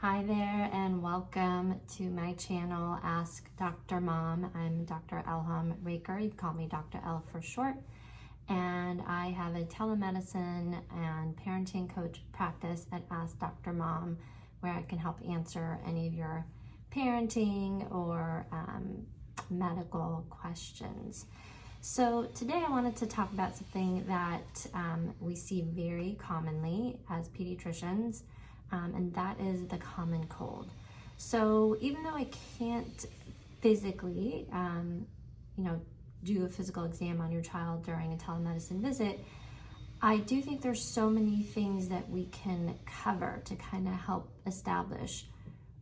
Hi there and welcome to my channel, Ask Dr. Mom. I'm Dr. Elham Raker. You can call me Dr. L for short. And I have a telemedicine and parenting coach practice at Ask Dr. Mom, where I can help answer any of your parenting or medical questions. So today I wanted to talk about something that we see very commonly as pediatricians, and that is the common cold. So even though I can't physically, do a physical exam on your child during a telemedicine visit, I do think there's so many things that we can cover to kind of help establish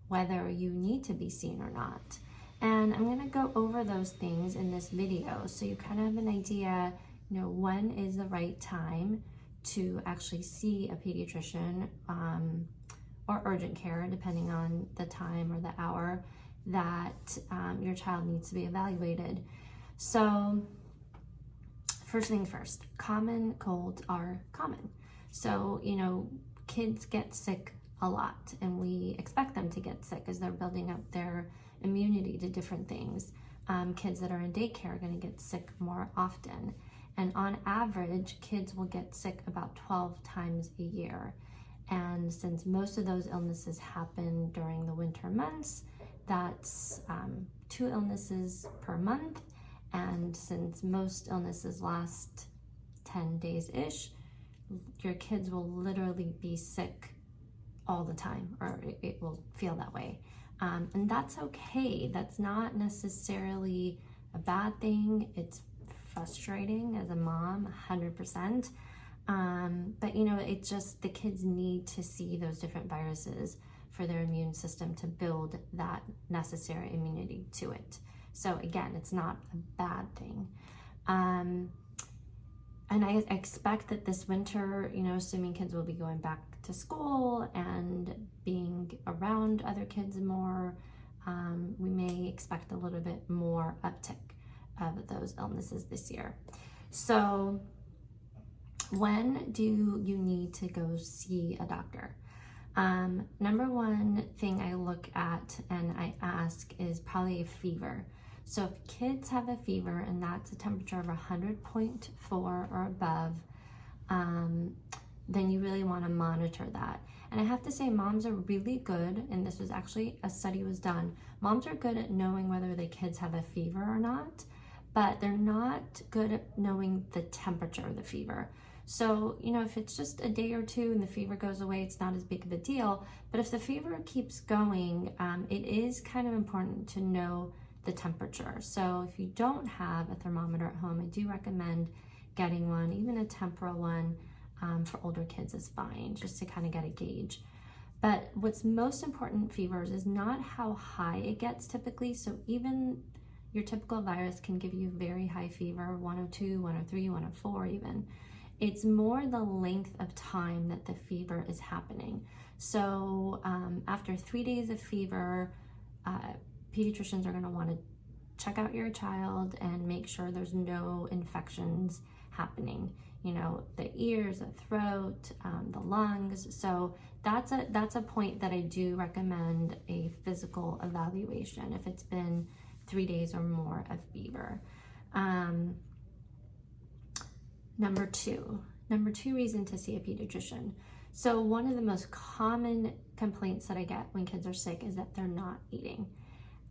whether you need to be seen or not. And I'm going to go over those things in this video so you kind of have an idea, when is the right time to actually see a pediatrician or urgent care, depending on the time or the hour that your child needs to be evaluated. So first thing first, common colds are common. So, kids get sick a lot and we expect them to get sick as they're building up their immunity to different things. Kids that are in daycare are going to get sick more often. And on average, kids will get sick about 12 times a year. And since most of those illnesses happen during the winter months, that's 2 illnesses per month. And since most illnesses last 10 days-ish, your kids will literally be sick all the time, or it will feel that way. And that's okay. That's not necessarily a bad thing. It's frustrating as a mom, 100%. But it's just the kids need to see those different viruses for their immune system to build that necessary immunity to it. So again, it's not a bad thing. And I expect that this winter, assuming kids will be going back to school and being around other kids more, we may expect a little bit more uptick of those illnesses this year. So when do you need to go see a doctor? Number one thing I look at and I ask is probably a fever. So if kids have a fever and that's a temperature of 100.4 or above, then you really want to monitor that. And I have to say, moms are really good, and this was actually, a study was done, moms are good at knowing whether the kids have a fever or not, but they're not good at knowing the temperature of the fever. So, if it's just a day or two and the fever goes away, it's not as big of a deal. But if the fever keeps going, it is kind of important to know the temperature. So if you don't have a thermometer at home, I do recommend getting one. Even a temporal one for older kids is fine, just to kind of get a gauge. But what's most important in fevers is not how high it gets typically. So even your typical virus can give you very high fever, 102, 103, 104 even. It's more the length of time that the fever is happening. So after 3 days of fever, pediatricians are going to want to check out your child and make sure there's no infections happening. The ears, the throat, the lungs. So that's a point that I do recommend a physical evaluation if it's been 3 days or more of fever. Number two reason to see a pediatrician. So one of the most common complaints that I get when kids are sick is that they're not eating.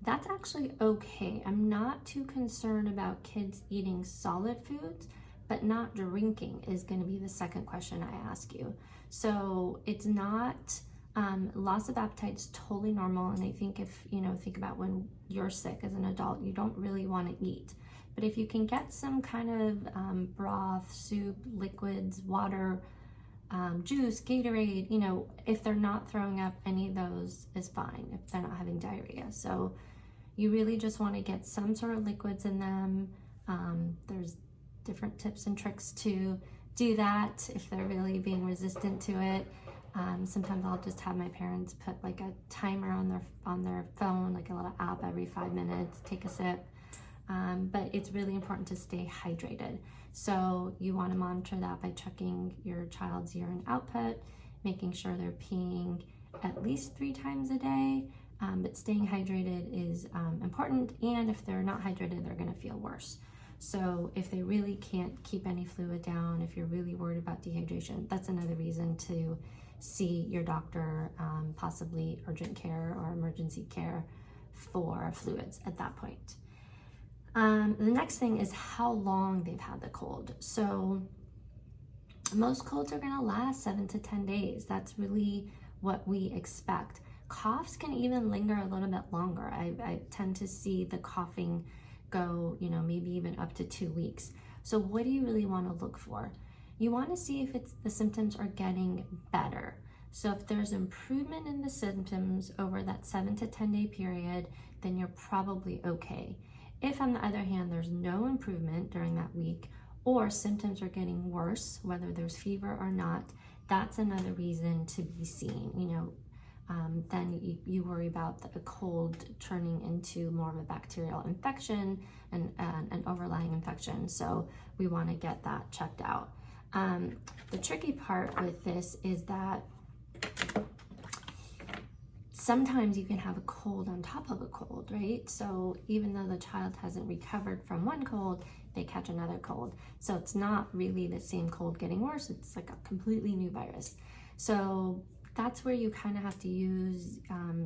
That's actually okay. I'm not too concerned about kids eating solid foods, but not drinking is going to be the second question I ask you. So it's not, loss of appetite is totally normal. And I think if, think about when you're sick as an adult, you don't really want to eat. But if you can get some kind of broth, soup, liquids, water, juice, Gatorade, if they're not throwing up, any of those is fine if they're not having diarrhea. So you really just want to get some sort of liquids in them. There's different tips and tricks to do that if they're really being resistant to it. Sometimes I'll just have my parents put like a timer on their phone, like a little app every 5 minutes, take a sip. But it's really important to stay hydrated. So you want to monitor that by checking your child's urine output, making sure they're peeing at least 3 times a day, but staying hydrated is important, and if they're not hydrated, they're gonna feel worse. So if they really can't keep any fluid down, if you're really worried about dehydration, that's another reason to see your doctor, possibly urgent care or emergency care for fluids at that point. The next thing is how long they've had the cold. So most colds are gonna last 7 to 10 days. That's really what we expect. Coughs can even linger a little bit longer. I tend to see the coughing go, maybe even up to 2 weeks. So what do you really want to look for? You want to see if the symptoms are getting better. So if there's improvement in the symptoms over that 7 to 10 day period, then you're probably okay. If on the other hand, there's no improvement during that week, or symptoms are getting worse, whether there's fever or not, that's another reason to be seen. Then you worry about the cold turning into more of a bacterial infection and an overlying infection. So we want to get that checked out. The tricky part with this is that sometimes you can have a cold on top of a cold, right? So even though the child hasn't recovered from one cold, they catch another cold. So it's not really the same cold getting worse. It's like a completely new virus. So that's where you kind of have to use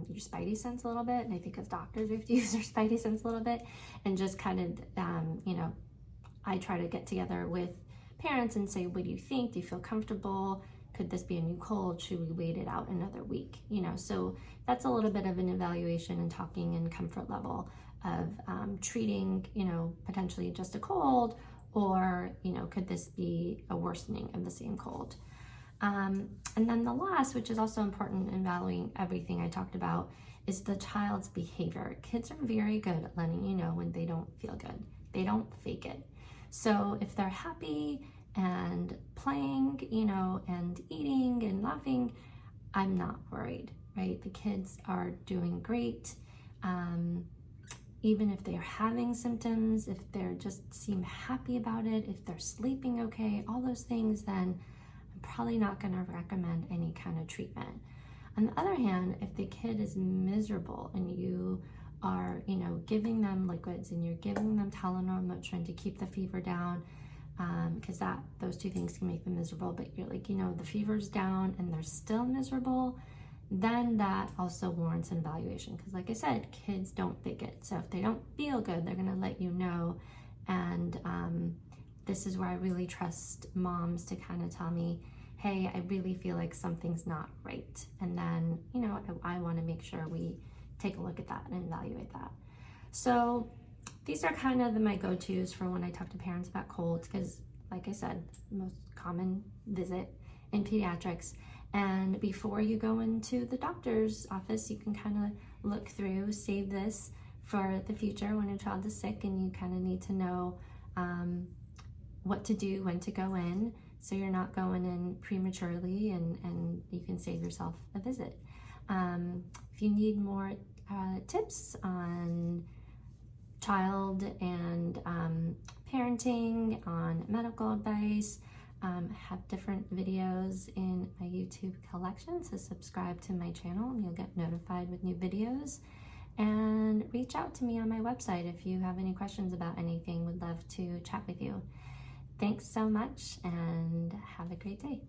your spidey sense a little bit. And I think as doctors, we have to use our spidey sense a little bit and just kind of, I try to get together with parents and say, what do you think? Do you feel comfortable? Could this be a new cold? Should we wait it out another week? So that's a little bit of an evaluation and talking and comfort level of treating, potentially just a cold, or, could this be a worsening of the same cold? And then the last, which is also important in valuing everything I talked about, is the child's behavior. Kids are very good at letting you know when they don't feel good. They don't fake it. So if they're happy and playing, and eating and laughing, I'm not worried, right? The kids are doing great. Even if they're having symptoms, if they're just seem happy about it, if they're sleeping okay, all those things, then I'm probably not going to recommend any kind of treatment. On the other hand, if the kid is miserable and you are, giving them liquids and you're giving them Tylenol and Motrin to keep the fever down, because those two things can make them miserable, but you're like, the fever's down and they're still miserable, then that also warrants an evaluation. Because like I said, kids don't fake it. So if they don't feel good, they're gonna let you know. And this is where I really trust moms to kind of tell me, hey, I really feel like something's not right. And then, I wanna make sure we take a look at that and evaluate that. So these are kind of my go-tos for when I talk to parents about colds, because like I said, most common visit in pediatrics. And before you go into the doctor's office, you can kind of look through, save this for the future when your child is sick and you kind of need to know what to do, when to go in, so you're not going in prematurely, and you can save yourself a visit. If you need more tips on child and parenting, on medical advice, have different videos in my YouTube collection, so subscribe to my channel and you'll get notified with new videos. And reach out to me on my website if you have any questions about anything. Would love to chat with you. Thanks so much and have a great day.